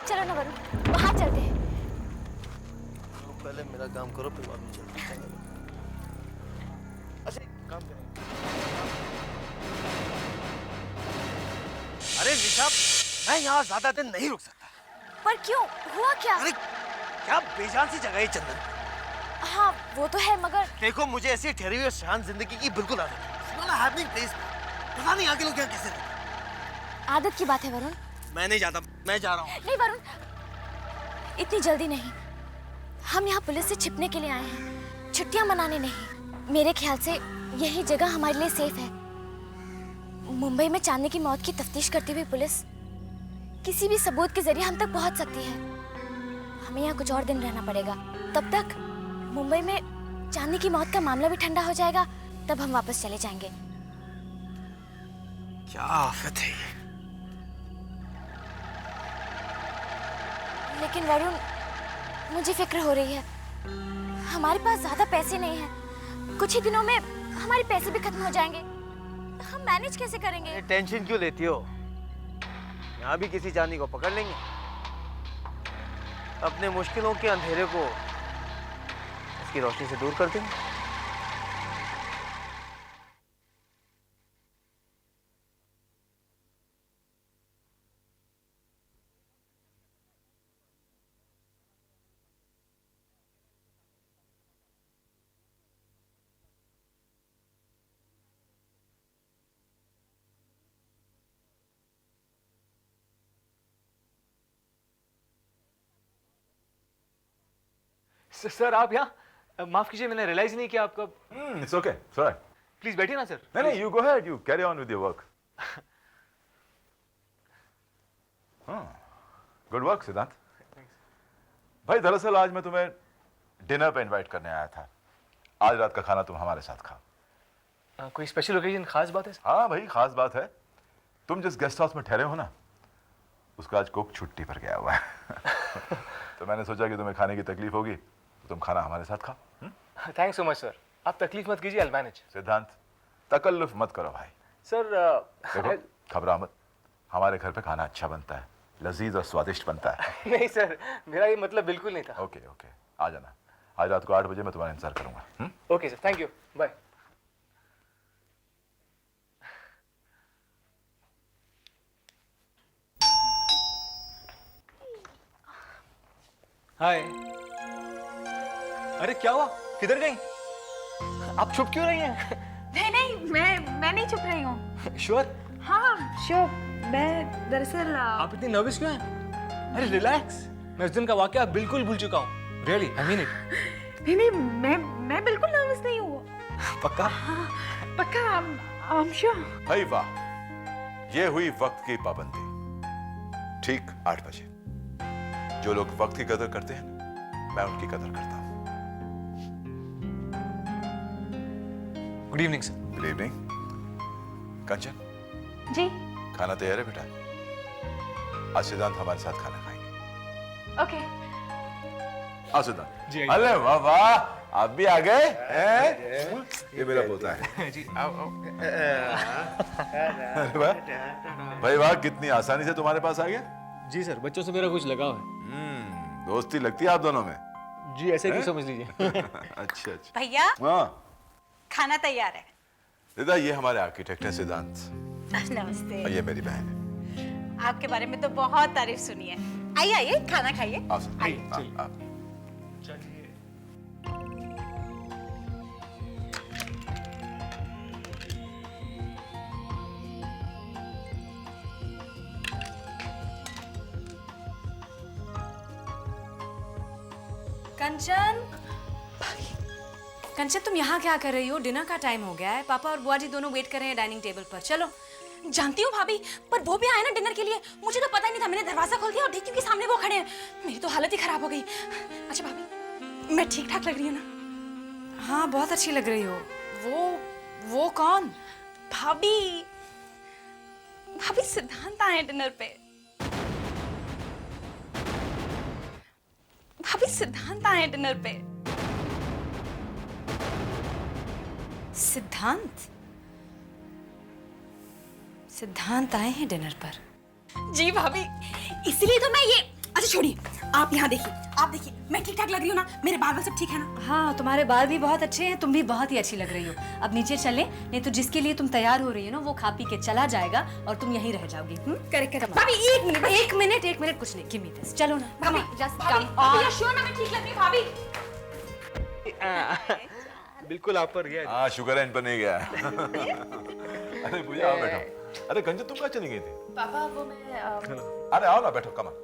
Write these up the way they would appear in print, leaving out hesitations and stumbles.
चलो ना वरुण, बाहर चलते हैं। पहले मेरा काम करो फिर बाद में चलते हैं। अच्छा काम करें। अरे ऋषभ, मैं यहाँ ज्यादा दिन नहीं रुक सकता। पर क्यों, हुआ क्या? अरे क्या बेजान सी जगह है चंदन। हाँ वो तो है, मगर देखो मुझे ऐसी ठहरी हुई और शांत जिंदगी की बिल्कुल आदत है। It's not a happening place। पता नहीं आगे लोग यहाँ कैसे रहते हैं। आदत की बात है वरुण। मैं नहीं जाता, मैं जा रहा हूँ। नहीं वरुण, इतनी जल्दी नहीं। हम यहाँ पुलिस से छिपने के लिए आए हैं, छुट्टियां मनाने नहीं। मेरे ख्याल से यही जगह हमारे लिए सेफ है। मुंबई में चांदनी की मौत की तफ्तीश करती हुई पुलिस किसी भी सबूत के जरिए हम तक पहुंच सकती है। हमें यहाँ कुछ और दिन रहना पड़ेगा। तब तक मुंबई में चांदनी की मौत का मामला भी ठंडा हो जाएगा, तब हम वापस चले जाएंगे। क्या आफत है ये। लेकिन वरुण, मुझे फिक्र हो रही है। हमारे पास ज्यादा पैसे नहीं हैं। कुछ ही दिनों में हमारे पैसे भी खत्म हो जाएंगे। हम मैनेज कैसे करेंगे? टेंशन क्यों लेती हो? यहाँ भी किसी चांदी को पकड़ लेंगे। अपने मुश्किलों के अंधेरे को इसकी रोशनी से दूर कर देंगे। सर आप यहाँ? माफ कीजिए, मैंने रियलाइज नहीं किया आपका। It's okay. It's all right. Please बैठिए ना सर। नहीं, you go ahead. You carry on with your work. Good work, सिद्धांत। भाई दरअसल आज मैं तुम्हें डिनर पे इनवाइट करने आया था। आज रात का खाना तुम हमारे साथ खाओ। कोई स्पेशल ओकेजन, खास बात है? हाँ भाई, खास बात है। तुम जिस गेस्ट हाउस में ठहरे हो ना, उसका आज कुक छुट्टी पर गया हुआ है। तो मैंने सोचा कि तुम्हें खाने की तकलीफ होगी, तो तुम खाना हमारे साथ खाओ। Thanks so much sir. आप तकलीफ मत कीजिए, I'll manage। सिद्धांत, तकल्लुफ मत करो भाई। सर देखो, घबरा मत। हमारे घर पे खाना अच्छा बनता है, लजीज और स्वादिष्ट बनता है। नहीं सर, मेरा ये मतलब बिल्कुल नहीं था। ओके ओके, आ जाना। आज रात को 8 बजे मैं तुम्हारा इंतजार करूंगा। Okay sir, thank you, bye. Hi. अरे क्या हुआ, किधर गई? आप चुप क्यों रही हैं? नहीं नहीं, मैं नहीं चुप रही हूँ। श्योर? हाँ श्योर। मैं दरअसल आप इतनी नर्वस क्यों हैं? अरे रिलैक्स, मैं उस दिन का वाकया बिल्कुल भूल चुका हूँ। Really, I mean it. नहीं, मैं बिल्कुल नर्वस नहीं हूँ। पक्का? हाँ, पक्का, आई एम श्योर। भाई वाह, ये हुई वक्त की पाबंदी। ठीक 8 बजे। जो लोग वक्त की कदर करते हैं, मैं उनकी कदर करता हूँ। Good evening sir. Good evening. Kanchan, ji खाना तैयार है बेटा? आज सिद्धांत हमारे साथ खाना खाएंगे। ओके। आओ सिद्धांत। जी, अरे वाह वाह, आप भी आ गए हैं? ये मेरा पोता है। जी आओ आओ। अरे वाह भाई वाह, कितनी आसानी से तुम्हारे पास आ गया। जी सर, बच्चों से मेरा कुछ लगाव है। दोस्ती लगती है आप दोनों में। जी ऐसे क्यों समझ लीजिए। अच्छा अच्छा। भैया हाँ खाना तैयार है। दादा, ये हमारे आर्किटेक्ट हैं सिद्धांत, नमस्ते। और ये मेरी बहन है। आपके बारे में तो बहुत तारीफ सुनी है। आइए आइए, खाना खाइए। आओ सर, आइए, आओ, चलिए। आओ। चलिए। कंचन, कंचन तुम यहाँ क्या कर रही हो? डिनर का टाइम हो गया है। पापा और बुआ जी दोनों वेट कर रहे हैं डाइनिंग टेबल पर। चलो। जानती हूँ भाभी, पर वो भी आए ना डिनर के लिए। मुझे तो पता ही नहीं था। मैंने दरवाजा खोल दिया और देखती हूँ कि सामने वो खड़े हैं। मेरी तो हालत ही खराब हो गई। अच्छा भाभी, मैं ठीक ठाक लग रही हूँ ना? हाँ बहुत अच्छी लग रही हो। वो कौन? भाभी, भाभी सिद्धांत आए डिनर पे। भाभी सिद्धांत आए डिनर पे। सिद्धांत? सिद्धांत आए हैं डिनर पर? जी भाभी, इसलिए तो मैं ये। अच्छा छोड़िए, आप यहाँ देखिए, आप देखिए, मैं ठीक ठाक लग रही हूँ ना? मेरे बाल सब ठीक है ना? हाँ, तुम्हारे बाल भी बहुत अच्छे हैं, तुम भी बहुत ही अच्छी लग रही हो। अब नीचे चले, नहीं तो जिसके लिए तुम तैयार हो रही हो ना वो खा पी के चला जाएगा और तुम यहीं रह जाओगी। करेक्ट। भाभी एक मिनट कुछ नहीं, गिव मी दिस। चलो ना, भाभी, जस्ट भाभी, कम भाभी, ऑन। you're sure ना मैं ठीक लग रही हूँ भाभी? बिल्कुल आप पर गया। हाँ, शुक्र है इन पर नहीं गया। अरे पूजा, आओ बैठो। अरे कंचन, तुम कहाँ चली गई थी? पापा वो मैं अरे आओ ना, बैठो, कम आओ।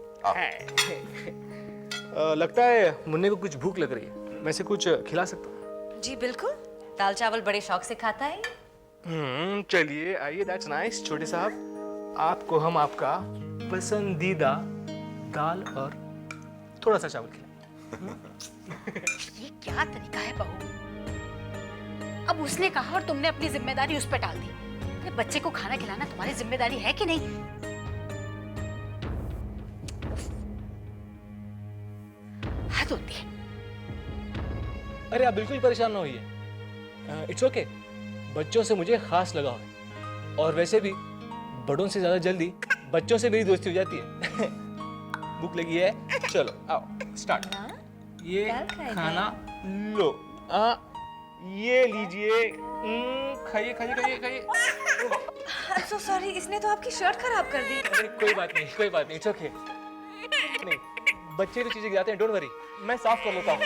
लगता है मुन्ने को कुछ भूख लग रही है, मैं से कुछ खिला सकता हूँ? जी बिल्कुल, दाल चावल बड़े शौक से खाता है। चलिए आइए, दैट्स नाइस। छोटे साहब, आपको हम आपका पसंदीदा दाल और थोड़ा सा चावल खिलाएं। ये क्या तरीका है बहू? अब उसने कहा और तुमने अपनी जिम्मेदारी उस पर डाल दी। अरे बच्चे को खाना खिलाना तुम्हारी जिम्मेदारी है कि नहीं? हद होती है। अरे आप बिल्कुल परेशान ना होइए, इट्स ओके। बच्चों से मुझे खास लगाव है और वैसे भी बड़ों से ज्यादा जल्दी बच्चों से मेरी दोस्ती हो जाती है। भूख लगी है, चलो आओ स्टार्ट। ये खाना लो, ये लीजिए, खाइए खाइए खाइए खाइए। आई एम सो सॉरी, इसने तो आपकी शर्ट खराब कर दी। अरे कोई बात नहीं, इट्स ओके। नहीं, बच्चे तो चीजें गिराते हैं, डोंट वरी, मैं साफ कर लेता हूँ।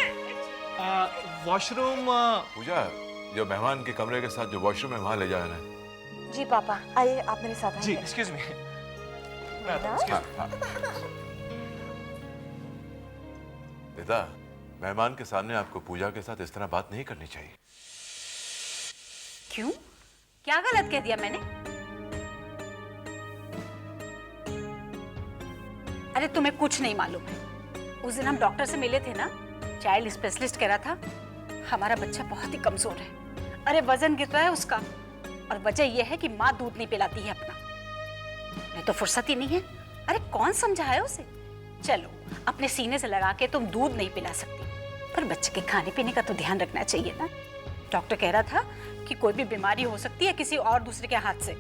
वॉशरूम। पूजा, जो मेहमान के कमरे के साथ जो वॉशरूम है वहां ले जाओ ना। जी पापा, आइए आप मेरे साथ जी आइए। Excuse me. बेटा, मेहमान के सामने आपको पूजा के साथ इस तरह बात नहीं करनी चाहिए। क्यों? क्या गलत कह दिया मैंने? अरे तुम्हें कुछ नहीं मालूम है। उस दिन हम डॉक्टर से मिले थे ना, चाइल्ड स्पेशलिस्ट कह रहा था हमारा बच्चा बहुत ही कमजोर है। अरे वजन गिर रहा है उसका, और वजह यह है कि माँ दूध नहीं पिलाती है अपना। नहीं तो फुर्सत ही नहीं है। अरे कौन समझाया उसे? चलो, अपने सीने से लगा के तुम दूध नहीं पिला सकती, पर बच्चे के खाने पीने का तो ध्यान रखना चाहिए ना। डॉक्टर कह रहा था कि कोई भी बीमारी हो सकती है किसी और दूसरे के हाथ से,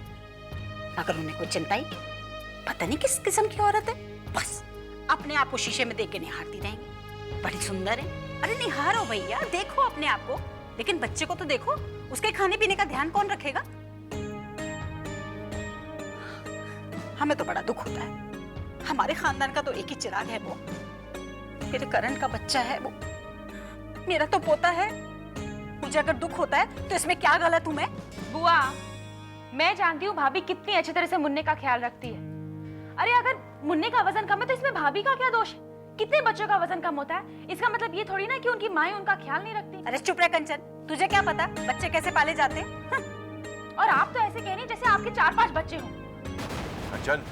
मगर उन्हें कोई चिंता ही नहीं। पता नहीं किस किस्म की औरत है, बस अपने आप को शीशे में देख के निहारती रहेंगी। बड़ी सुंदर है। अरे निहारो भैया, देखो अपने आप को, लेकिन बच्चे को तो देखो। उसके खाने पीने का ध्यान कौन रखेगा? हमें तो बड़ा दुख होता है। हमारे खानदान का तो एक ही चिराग है, वो मेरे करण का बच्चा है। वो मेरा तो पोता है। मुझे अगर दुख होता है तो इसमें क्या गलत हूं मैं? बुआ, मैं जानती हूँ भाभी कितनी अच्छी तरह से मुन्ने का ख्याल रखती है। अरे अगर मुन्ने का वजन कम है तो इसमें भाभी का क्या दोष है? कितने बच्चों का वजन कम होता है, इसका मतलब ये थोड़ी ना कि उनकी माएं उनका ख्याल नहीं रखती। अरे चुप रह कंचन, तुझे क्या पता बच्चे कैसे पाले जाते हैं? और आप तो ऐसे कह रही हैं जैसे आपके 4-5 बच्चे हों। कंचन,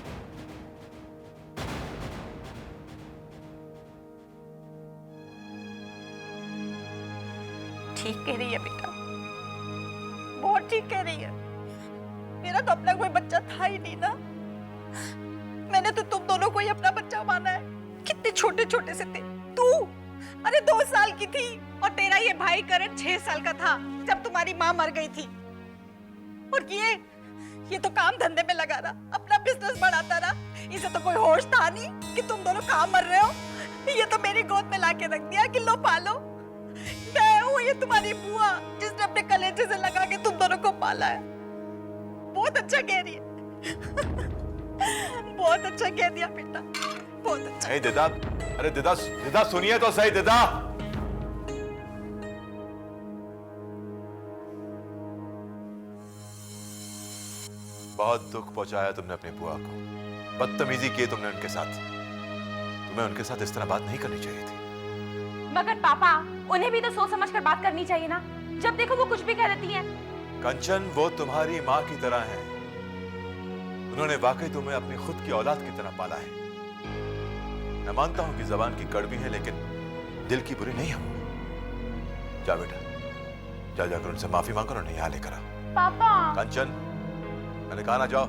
ठीक कह रही है बेटा, बहुत ठीक कह रही है। मेरा तो अपना कोई बच्चा था ही नहीं ना। मैंने तो तुम दोनों को ही अपना बच्चा माना है। कितने छोटे छोटे से थे तू। अरे 2 साल की थी और तेरा ये भाई करण 6 साल का था जब तुम्हारी माँ मर गई थी। और ये तो काम धंधे में लगा रहा, अपना बिजनेस बढ़ाता रहा। इसे तो कोई होश था नहीं कि तुम दोनों काम मर रहे हो। ये तो मेरी गोद में लाके रख दिया कि लो पालो। मैं हूँ ये तुम्हारी बुआ जिसने अपने कलेजे से लगा के तुम दोनों को पाला है। बहुत अच्छा कह रही है। बहुत अच्छा कह दिया बेटा, बहुत अच्छा। नहीं दिदा, अरे दिदा, दिदा सुनिए तो सही दिदा। बहुत दुख पहुंचाया तुमने अपनी बुआ को, बदतमीजी की तुमने उनके साथ। तुम्हें उनके साथ इस तरह बात नहीं करनी चाहिए थी। मगर पापा, उन्हें भी तो सोच समझ कर बात करनी चाहिए ना। जब देखो वो कुछ भी कह देती हैं। कंचन, वो तुम्हारी माँ की तरह है। उन्होंने वाकई तुम्हें अपनी खुद की औलाद की तरह पाला है। मैं मानता हूं कि जबान की कड़वी है, लेकिन दिल की बुरी नहीं हूं। जा बेटा, जा जाकर उनसे माफी मांगो और उन्हें यहाँ लेकर आ। पापा। कंचन, मैंने कहा ना जाओ।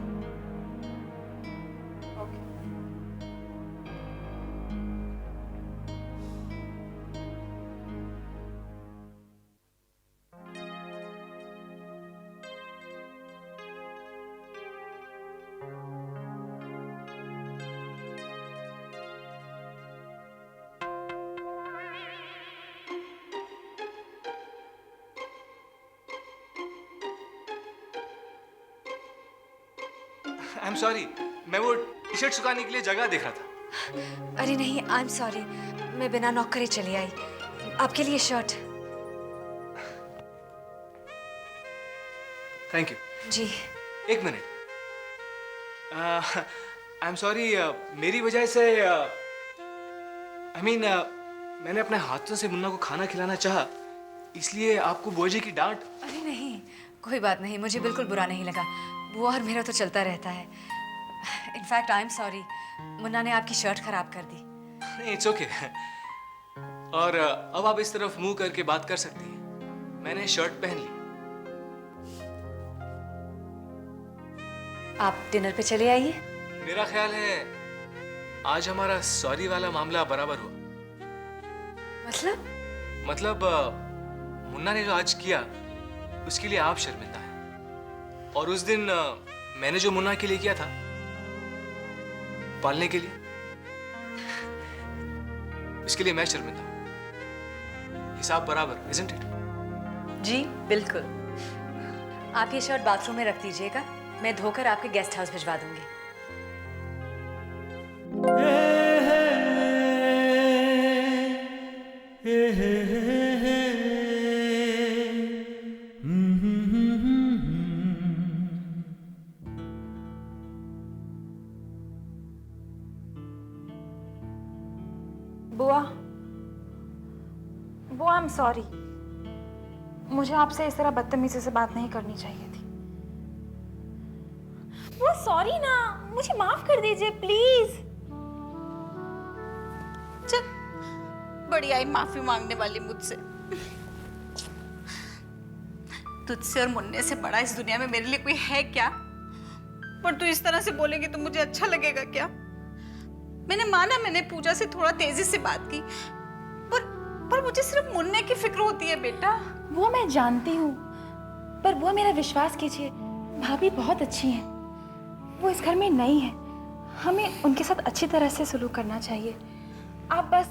आई एम सॉरी, मैं वो टी शर्ट सुखाने के लिए जगह देख रहा था। अरे नहीं, आई एम सॉरी, मैं बिना नॉक करे चली आई। आपके लिए शर्ट। Thank you. जी। एक मिनट। आई एम सॉरी, मेरी वजह से मैंने अपने हाथों से मुन्ना को खाना खिलाना चाहा, इसलिए आपको बुआ जी की डांट। अरे नहीं, कोई बात नहीं, मुझे बिल्कुल बुरा नहीं लगा। वो और मेरा तो चलता रहता है। In fact I am sorry, Munna ने आपकी शर्ट खराब कर दी। नहीं, इट्स ओके। और अब आप इस तरफ मुंह करके बात कर सकती हैं। मैंने शर्ट पहन ली। आप डिनर पे चले आइए। मेरा ख्याल है आज हमारा सॉरी वाला मामला बराबर हुआ। मतलब मुन्ना ने जो आज किया उसके लिए आप शर्मिंदा हैं, और उस दिन मैंने जो मुन्ना के लिए किया था पालने के लिए, उसके लिए मैं शर्मिंदा हूं। हिसाब बराबर, isn't it? जी बिल्कुल। आप ये शर्ट बाथरूम में रख दीजिएगा, मैं धोकर आपके गेस्ट हाउस भिजवा दूंगी। बुआ, बुआ आई एम सॉरी। मुझे आपसे इस तरह बदतमीजी से बात नहीं करनी चाहिए थी। बुआ सॉरी ना, मुझे माफ कर दीजिए प्लीज। चल, बड़ी आई माफी मांगने वाली मुझसे। तुझसे और मुन्ने से बड़ा इस दुनिया में मेरे लिए कोई है क्या? पर तू इस तरह से बोलेगी तो मुझे अच्छा लगेगा क्या? मैंने माना, मैंने पूजा से थोड़ा तेजी से बात की, पर मुझे सिर्फ मुन्ने की फिक्र होती है बेटा। वो मैं जानती हूँ, पर बुआ मेरा विश्वास कीजिए, भाभी बहुत अच्छी हैं। वो इस घर में नई है, हमें उनके साथ अच्छी तरह से सलूक करना चाहिए। आप बस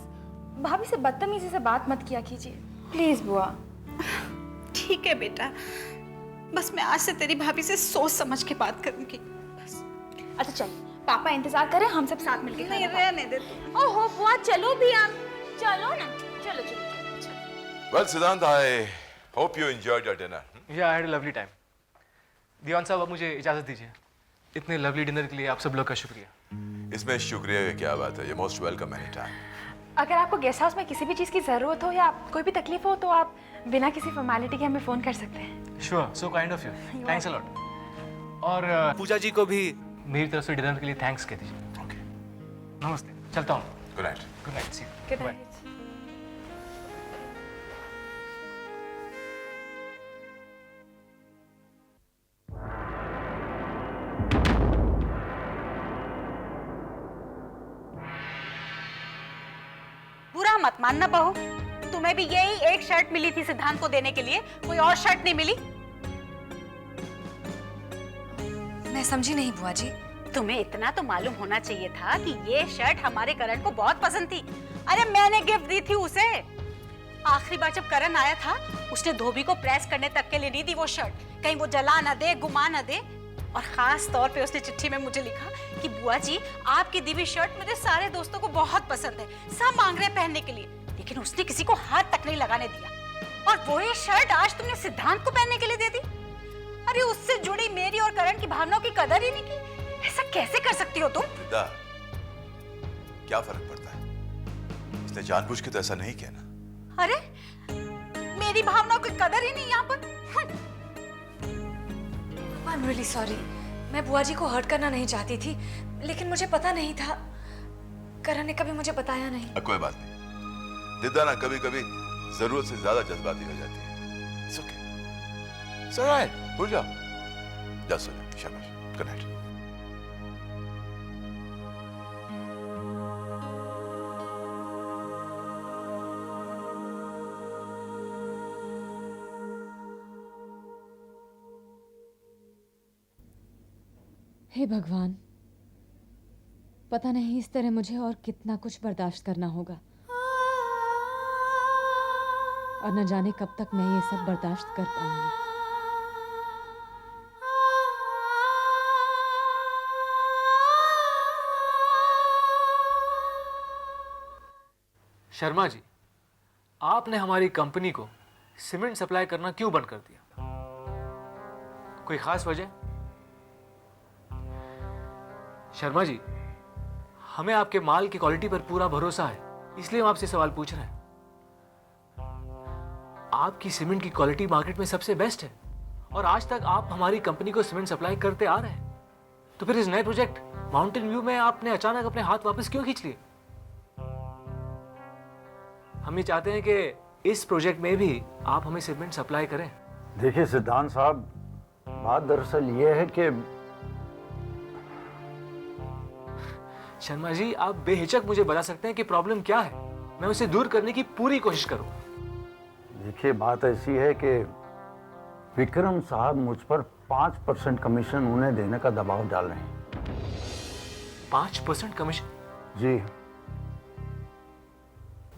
भाभी से बदतमीजी से बात मत किया कीजिए प्लीज बुआ। ठीक है बेटा, बस मैं आज से तेरी भाभी से सोच समझ के बात करूंगी बस। अच्छा चल, पापा इंतजार करें, हम सब साथ मिलके नहीं खाना रहने दे तू। ओहो बुआ चलो भी, हम चलो ना, चलो चलो चलो। Well, Siddhant, I hope you enjoyed your dinner. Yeah, I had a lovely time. दीवान साहब, अब मुझे इजाजत दीजिए। इतने लवली डिनर के लिए आप सब लोग का शुक्रिया। इसमें शुक्रिया की क्या बात है? You're most welcome anytime. अगर आपको गेस्ट हाउस में किसी भी चीज़ की ज़रूरत हो या कोई भी तकलीफ हो तो आप बिना किसी फॉर्मेलिटी के हमें फ़ोन कर सकते हैं। Sure, so kind of you. Thanks a lot. और पूजा जी को भी मेरी तरफ से डिनर के लिए थैंक्स कह दीजिए। Okay. नमस्ते, चलता हूँ। Good night. Good night, see you. Good night. बुरा मत मानना बहू, तुम्हें भी यही एक शर्ट मिली थी सिद्धांत को देने के लिए, कोई और शर्ट नहीं मिली? मैं समझी नहीं बुआ जी। तुम्हें इतना तो मालूम होना चाहिए था कि ये शर्ट हमारे करण को बहुत पसंद थी। अरे मैंने गिफ्ट दी थी उसे। आखिरी बार जब करण आया था, उसने धोबी को प्रेस करने तक के लिए दी थी वो शर्ट, कहीं वो जला ना दे, गुमा ना दे। और खास तौर पे उसने चिट्ठी में मुझे लिखा कि बुआ जी, आपकी दी हुई शर्ट मेरे सारे दोस्तों को बहुत पसंद है, सब मांग रहे पहनने के लिए, लेकिन उसने किसी को हाथ तक नहीं लगाने दिया। और वो ये शर्ट आज तुमने सिद्धांत को पहनने के लिए दे दी। अरे उससे जुड़ी मेरी और करण की भावनाओं की कदर ही नहीं की। ऐसा कैसे कर सकती हो तुम? विदा, क्या फर्क पड़ता है? इसने जानबूझ के तो ऐसा नहीं किया ना। अरे मेरी भावनाओं की कदर ही नहीं यहाँ पर। आई एम रियली सॉरी, मैं बुआ जी को हर्ट करना नहीं चाहती थी, लेकिन मुझे पता नहीं था। करण ने कभी मुझे बताया नहीं। कोई बात नहीं, दिदा ना कभी कभी जरूरत से ज्यादा जज्बाती हो जाती है। It's okay. It's all right. भूल जाओ। जा सो जाओ, शाबाश। Good night. हे भगवान, पता नहीं इस तरह मुझे और कितना कुछ बर्दाश्त करना होगा, और न जाने कब तक मैं ये सब बर्दाश्त कर पाऊंगी। शर्मा जी, आपने हमारी कंपनी को सीमेंट सप्लाई करना क्यों बंद कर दिया? कोई खास वजह? शर्मा जी, हमें आपके माल की क्वालिटी पर पूरा भरोसा है, इसलिए हम आपसे सवाल पूछ रहे हैं। आपकी सीमेंट की क्वालिटी मार्केट में सबसे बेस्ट है और आज तक आप हमारी कंपनी को सीमेंट सप्लाई करते आ रहे हैं। तो फिर इस नए प्रोजेक्ट माउंटेन व्यू में आपने अचानक अपने हाथ वापस क्यों खींच लिए? हम ये चाहते हैं कि इस प्रोजेक्ट में भी आप हमें सीमेंट सप्लाई करें। देखिए सिद्धांत साहब, बात दरअसल ये है कि शर्मा जी, आप बेहिचक मुझे बता सकते हैं कि प्रॉब्लम क्या है, मैं उसे दूर करने की पूरी कोशिश करूंगा। देखिए बात ऐसी है कि विक्रम साहब मुझ पर 5% कमीशन उन्हें देने का दबाव डाल रहे हैं। 5% कमीशन? जी।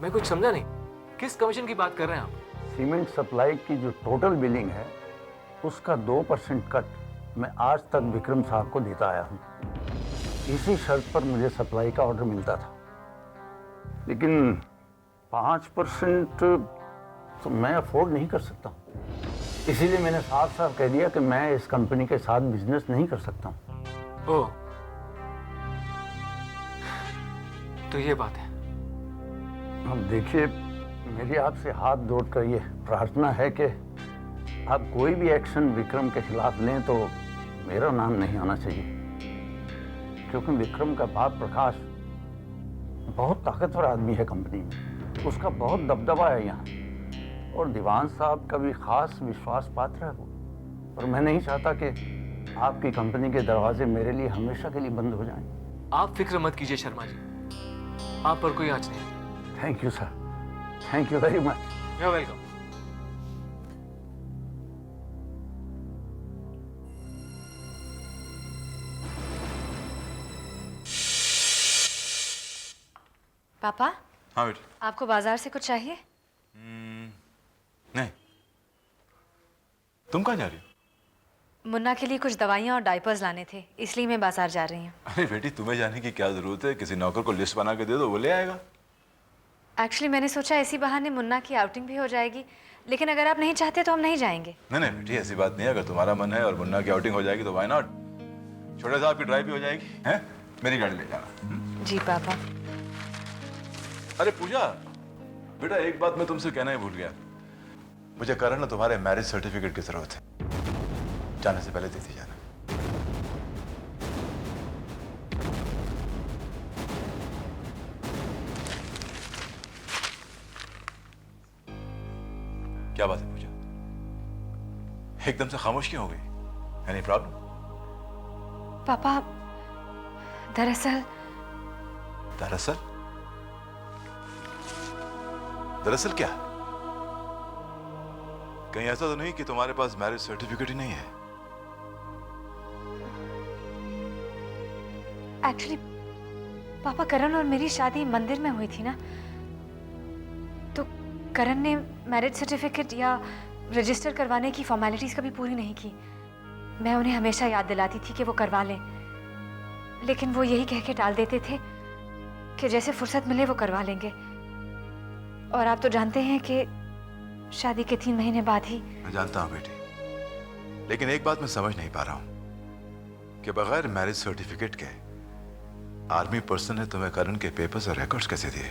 मैं कुछ समझा नहीं, किस कमीशन की बात कर रहे हैं आप? सीमेंट सप्लाई की जो टोटल बिलिंग है उसका 2% कट मैं आज तक विक्रम साहब को देता आया हूँ। इसी शर्त पर मुझे सप्लाई का ऑर्डर मिलता था, लेकिन 5% तो मैं अफोर्ड नहीं कर सकता, इसीलिए मैंने साफ साफ कह दिया कि मैं इस कंपनी के साथ बिजनेस नहीं कर सकता हूँ। ओह, तो ये बात है। अब देखिए, मेरी आपसे हाथ जोड़कर ये प्रार्थना है कि आप कोई भी एक्शन विक्रम के खिलाफ लें तो मेरा नाम नहीं आना चाहिए, क्योंकि विक्रम का बाप प्रकाश बहुत ताकतवर आदमी है कंपनी में, उसका बहुत दबदबा है यहाँ, और दीवान साहब का भी खास विश्वास पात्र है वो। और मैं नहीं चाहता कि आपकी कंपनी के दरवाजे मेरे लिए हमेशा के लिए बंद हो जाएं। आप फिक्र मत कीजिए शर्मा जी, आप पर कोई आँच नहीं। Thank you sir, thank you very much. You are welcome. पापा, हाँ बेटा। आपको बाजार से कुछ चाहिए? नहीं। तुम कहाँ जा रही हो? मुन्ना के लिए कुछ दवाइयाँ और डायपर्स लाने थे, इसलिए मैं बाजार जा रही हूँ। अरे बेटी, तुम्हें जाने की क्या जरूरत है? किसी नौकर को लिस्ट बना के दे दो, वो ले आएगा। एक्चुअली मैंने सोचा इसी बहाने मुन्ना की आउटिंग भी हो जाएगी, लेकिन अगर आप नहीं चाहते तो हम नहीं जाएंगे। नहीं नहीं बेटी, ऐसी बात नहीं है। अगर तुम्हारा मन है और मुन्ना की आउटिंग हो जाएगी तो व्हाई नॉट। छोटे साहब की ड्राइव भी हो जाएगी, हैं? मेरी गाड़ी ले जाना। जी पापा। अरे पूजा बेटा, एक बात मैं तुमसे कहना ही भूल गया। मुझे करण, तुम्हारे मैरिज सर्टिफिकेट की जरूरत है, जाने से पहले देती जाना। क्या बात है पूजा, एकदम से खामोश क्यों हो गई? Any problem? पापा, दरअसल दरअसल दरअसल क्या? कहीं ऐसा तो नहीं कि तुम्हारे पास मैरिज सर्टिफिकेट ही नहीं है? एक्चुअली पापा, करण और मेरी शादी मंदिर में हुई थी ना, तो करण ने मैरिज सर्टिफिकेट या रजिस्टर करवाने की फॉर्मेलिटीज कभी पूरी नहीं की। मैं उन्हें हमेशा याद दिलाती थी कि वो करवा लें, लेकिन वो यही कह के टाल देते थे कि जैसे फुर्सत मिले वो करवा लेंगे। और आप तो जानते हैं कि शादी के 3 महीने बाद ही। मैं जानता हूं बेटी, लेकिन एक बात मैं समझ नहीं पा रहा हूं कि बगैर मैरिज सर्टिफिकेट के आर्मी पर्सन ने तुम्हें करण के पेपर्स और रिकॉर्ड्स कैसे दिए?